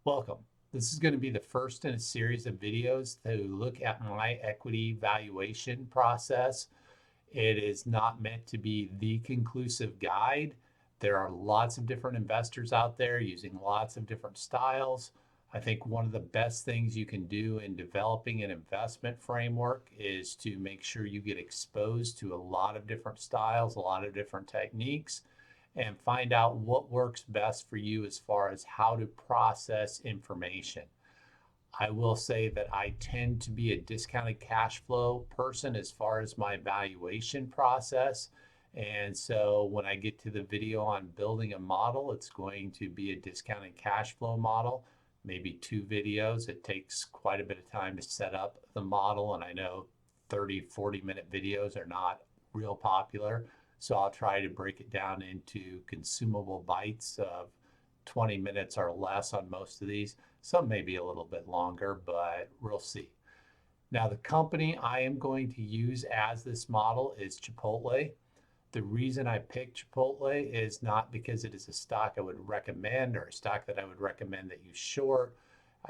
Welcome. This is going to be the first in a series of videos to look at my equity valuation process. It is not meant to be the conclusive guide. There are lots of different investors out there using lots of different styles. I think one of the best things you can do in developing an investment framework is to make sure you get exposed to a lot of different styles, a lot of different techniques, and find out what works best for you as far as how to process information. I will say that I tend to be a discounted cash flow person as far as my valuation process. And so when I get to the video on building a model, it's going to be a discounted cash flow model, maybe 2 videos. It takes quite a bit of time to set up the model. And I know 30, 40-minute videos are not real popular. So I'll try to break it down into consumable bites of 20 minutes or less on most of these. Some may be a little bit longer, but we'll see. Now, the company I am going to use as this model is Chipotle. The reason I picked Chipotle is not because it is a stock I would recommend or a stock that I would recommend that you short.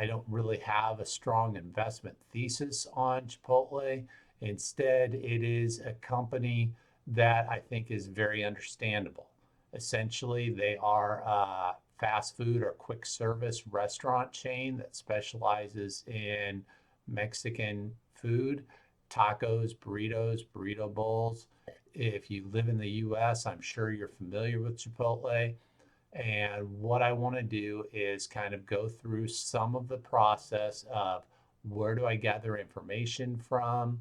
I don't really have a strong investment thesis on Chipotle. Instead, it is a company that I think is very understandable. Essentially, they are a fast food or quick service restaurant chain that specializes in Mexican food, tacos, burritos, burrito bowls. If you live in the US, I'm sure you're familiar with Chipotle. And what I want to do is kind of go through some of the process of where do I gather information from?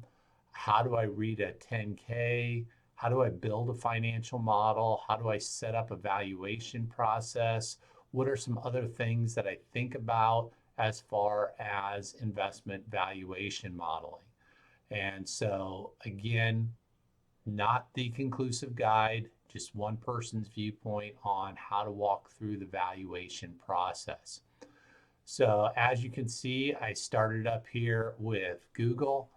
How do I read a 10K? How do I build a financial model? How do I set up a valuation process? What are some other things that I think about as far as investment valuation modeling? And so, again, not the conclusive guide, just one person's viewpoint on how to walk through the valuation process. So as you can see, I started up here with Google.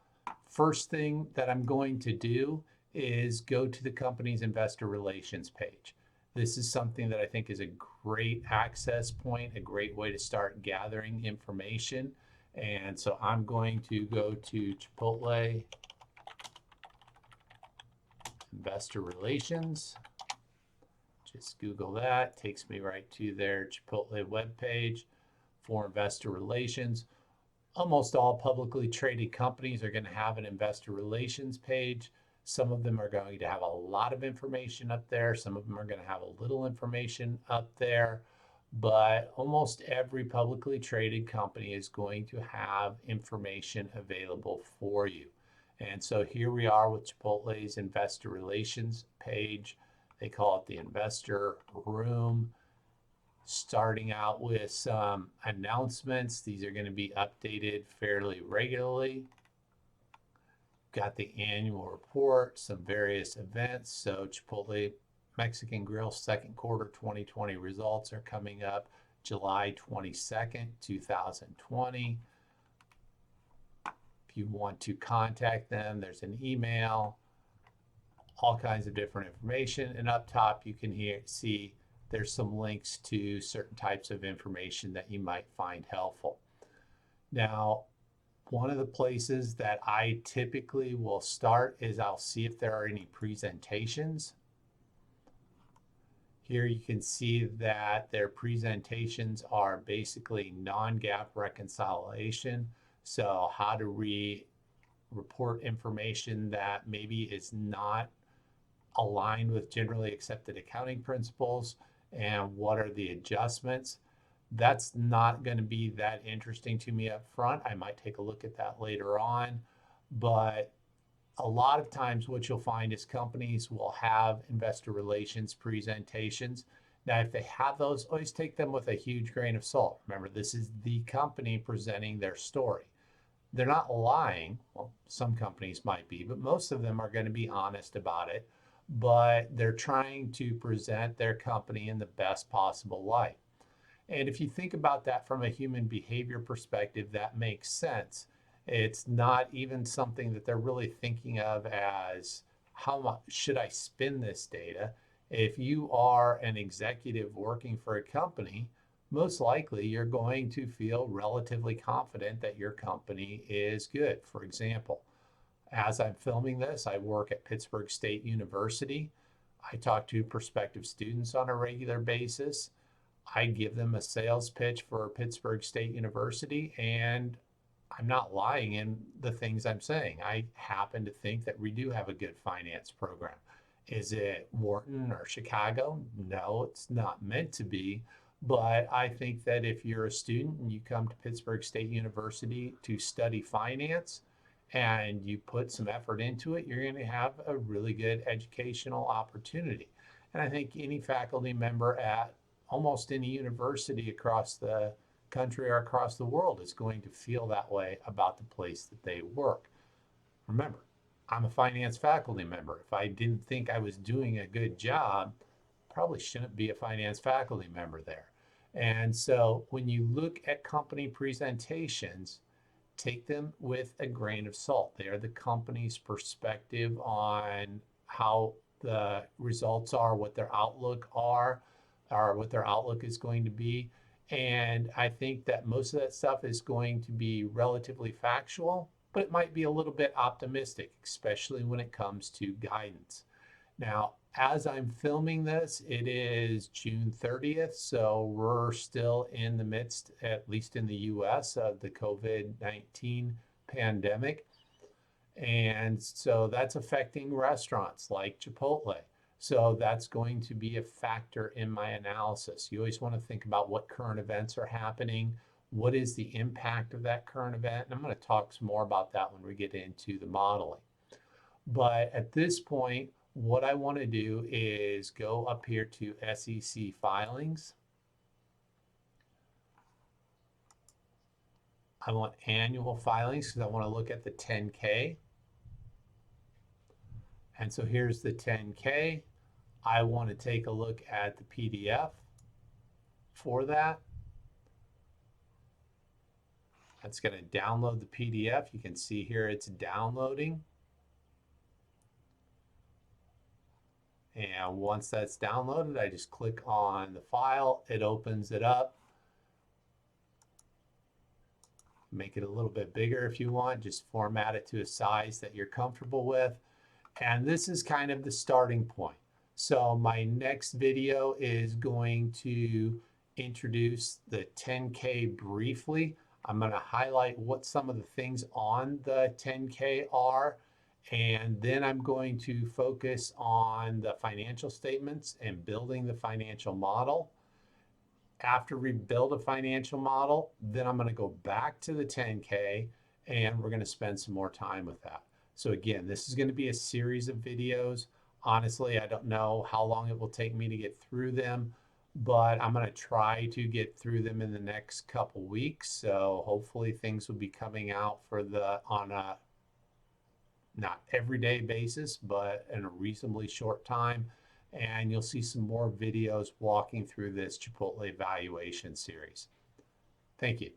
First thing that I'm going to do is go to the company's investor relations page. This is something that I think is a great access point, a great way to start gathering information. And so I'm going to go to Chipotle Investor Relations. Just Google that, takes me right to their Chipotle webpage for investor relations. Almost all publicly traded companies are going to have an investor relations page. Some of them are going to have a lot of information up there. Some of them are going to have a little information up there. But almost every publicly traded company is going to have information available for you. And so here we are with Chipotle's investor relations page. They call it the investor room. Starting out with some announcements. These are going to be updated fairly regularly. Got the annual report, some various events. So Chipotle Mexican Grill second quarter 2020 results are coming up July 22nd, 2020. If you want to contact them, there's an email, all kinds of different information. And up top, you can see there's some links to certain types of information that you might find helpful. Now, one of the places that I typically will start is I'll see if there are any presentations. Here you can see that their presentations are basically non-GAAP reconciliation. So how to report information that maybe is not aligned with generally accepted accounting principles and what are the adjustments. That's not going to be that interesting to me up front. I might take a look at that later on, but a lot of times what you'll find is companies will have investor relations presentations. Now, if they have those, always take them with a huge grain of salt. Remember, this is the company presenting their story. They're not lying. Well, some companies might be, but most of them are going to be honest about it. But they're trying to present their company in the best possible light. And if you think about that from a human behavior perspective, that makes sense. It's not even something that they're really thinking of as how much should I spend this data. If you are an executive working for a company, most likely you're going to feel relatively confident that your company is good. For example, as I'm filming this, I work at Pittsburgh State University. I talk to prospective students on a regular basis. I give them a sales pitch for Pittsburgh State University, and I'm not lying in the things I'm saying. I happen to think that we do have a good finance program. Is it Wharton or Chicago? No, it's not meant to be. But I think that if you're a student and you come to Pittsburgh State University to study finance and you put some effort into it, you're going to have a really good educational opportunity. And I think any faculty member at almost any university across the country or across the world is going to feel that way about the place that they work. Remember, I'm a finance faculty member. If I didn't think I was doing a good job, probably shouldn't be a finance faculty member there. And so when you look at company presentations, take them with a grain of salt. They are the company's perspective on how the results are, what their outlook are, or what their outlook is going to be. And I think that most of that stuff is going to be relatively factual, but it might be a little bit optimistic, especially when it comes to guidance. Now, as I'm filming this, it is June 30th, so we're still in the midst, at least in the US, of the COVID-19 pandemic. And so that's affecting restaurants like Chipotle. So that's going to be a factor in my analysis. You always want to think about what current events are happening. What is the impact of that current event? And I'm going to talk some more about that when we get into the modeling. But at this point, what I want to do is go up here to SEC filings. I want annual filings because I want to look at the 10K. And so here's the 10K. I want to take a look at the PDF for that. That's going to download the PDF. You can see here it's downloading. And once that's downloaded, I just click on the file. It opens it up. Make it a little bit bigger if you want. Just format it to a size that you're comfortable with. And this is kind of the starting point. So my next video is going to introduce the 10K briefly. I'm going to highlight what some of the things on the 10K are. And then I'm going to focus on the financial statements and building the financial model. After we build a financial model, then I'm going to go back to the 10K and we're going to spend some more time with that. So again, this is going to be a series of videos. Honestly, I don't know how long it will take me to get through them, but I'm going to try to get through them in the next couple weeks. So hopefully things will be coming out on a not everyday basis, but in a reasonably short time. And you'll see some more videos walking through this Chipotle valuation series. Thank you.